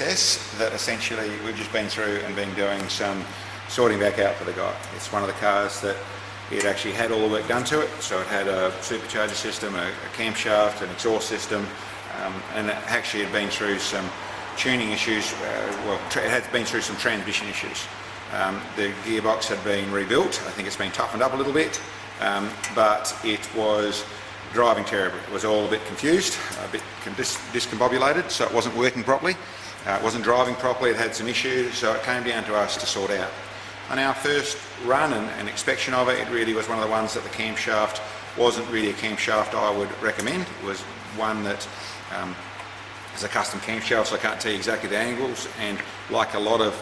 SS that essentially we've just been through and been doing some sorting back out for the guy. It's one of the cars that it actually had all the work done to it, so it had a supercharger system, a camshaft, an exhaust system, and it actually had been through some tuning issues, it had been through some transmission issues. The gearbox had been rebuilt. I think it's been toughened up a little bit, but it was driving terribly. It was all a bit confused, a bit discombobulated, so it wasn't working properly. It wasn't driving properly, it had some issues, so it came down to us to sort out. On our first run and inspection of it, it really was one of the ones that the camshaft wasn't really a camshaft I would recommend. It was one that is a custom camshaft, so I can't tell you exactly the angles, and like a lot of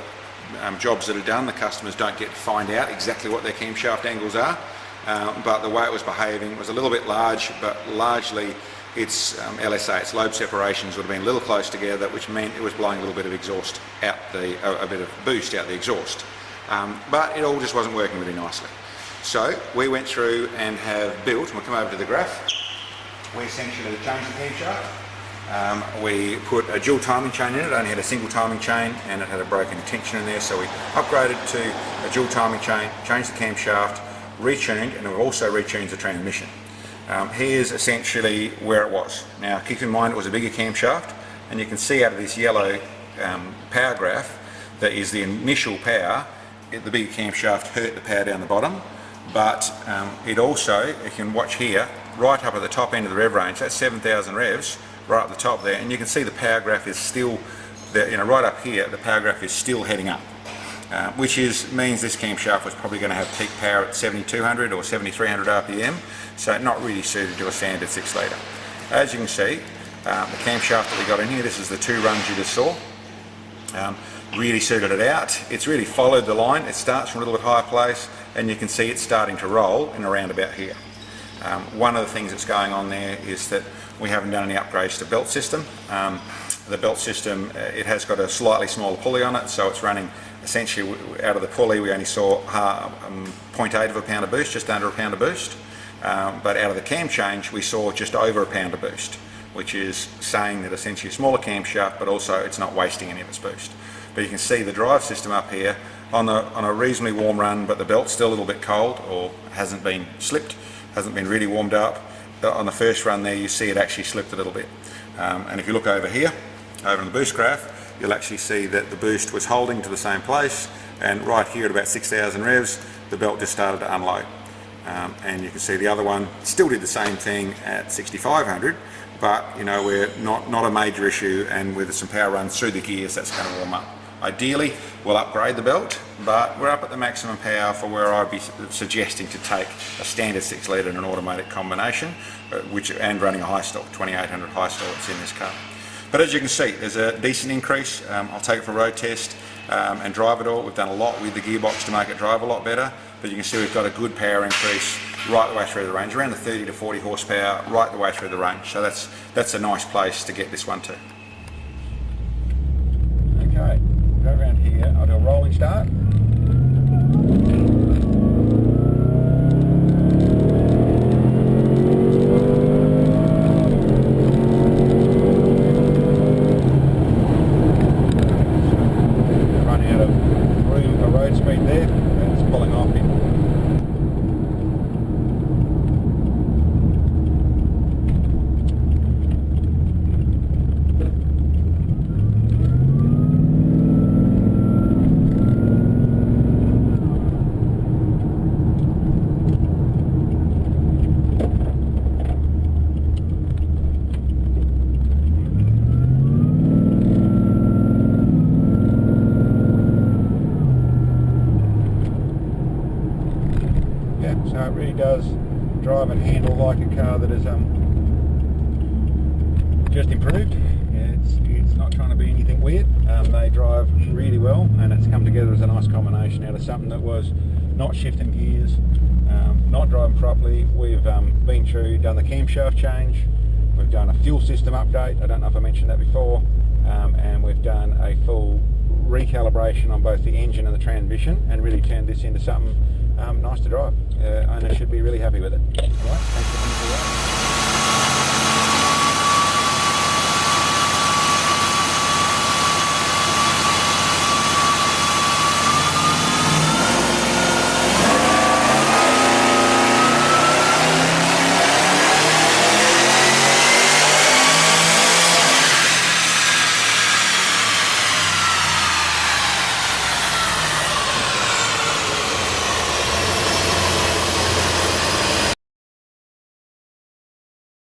jobs that are done, the customers don't get to find out exactly what their camshaft angles are, but the way it was behaving was a little bit large, but largely its LSA, its lobe separations would have been a little close together, which meant it was blowing a little bit of exhaust out a bit of boost out the exhaust. But it all just wasn't working really nicely. So we went through and have built, and we'll come over to the graph, we essentially changed the camshaft. We put a dual timing chain in it. It only had a single timing chain and it had a broken tensioner in there, so we upgraded to a dual timing chain, changed the camshaft, retuned, and we've also retuned the transmission. Here's essentially where it was. Now keep in mind it was a bigger camshaft, and you can see out of this yellow power graph that is the initial power. The bigger camshaft hurt the power down the bottom, but it also, you can watch here, right up at the top end of the rev range, that's 7,000 revs, right up the top there, and you can see the power graph is still, right up here, the power graph is still heading up, which means this camshaft was probably going to have peak power at 7,200 or 7,300 RPM, so not really suited to a standard 6 litre. As you can see, the camshaft that we got in here, this is the 2 runs you just saw. Really suited it out. It's really followed the line. It starts from a little bit higher place, and you can see it's starting to roll in around about here. One of the things that's going on there is that we haven't done any upgrades to belt system. The belt system, it has got a slightly smaller pulley on it, so it's running essentially out of the pulley. We only saw 0.8 of a pound of boost, just under a pound of boost, but out of the cam change we saw just over a pound of boost, which is saying that essentially a smaller camshaft, but also it's not wasting any of its boost. But you can see the drive system up here on a reasonably warm run, but the belt's still a little bit cold or hasn't been slipped, hasn't been really warmed up. On the first run there you see it actually slipped a little bit. And if you look over here, over on the boost graph, you'll actually see that the boost was holding to the same place, and right here at about 6,000 revs the belt just started to unload. And you can see the other one still did the same thing at 6,500, but you know, we're not a major issue, and with some power runs through the gears that's going to warm up. Ideally we'll upgrade the belt, but we're up at the maximum power for where I'd be suggesting to take a standard 6 litre and an automatic combination, and running a high stall, 2800 high stall that's in this car. But as you can see, there's a decent increase. I'll take it for a road test and drive it all. We've done a lot with the gearbox to make it drive a lot better, but you can see we've got a good power increase right the way through the range, around the 30 to 40 horsepower right the way through the range. So that's a nice place to get this one to. Okay, go around here, I'll do a rolling start. So it really does drive and handle like a car that is just improved. It's not trying to be anything weird. They drive really well, and it's come together as a nice combination out of something that was not shifting gears, not driving properly. We've been through, done the camshaft change, we've done a fuel system update, I don't know if I mentioned that before, and we've done a full recalibration on both the engine and the transmission, and really turned this into something nice to drive. Owner should be really happy with it. All right, thanks for coming to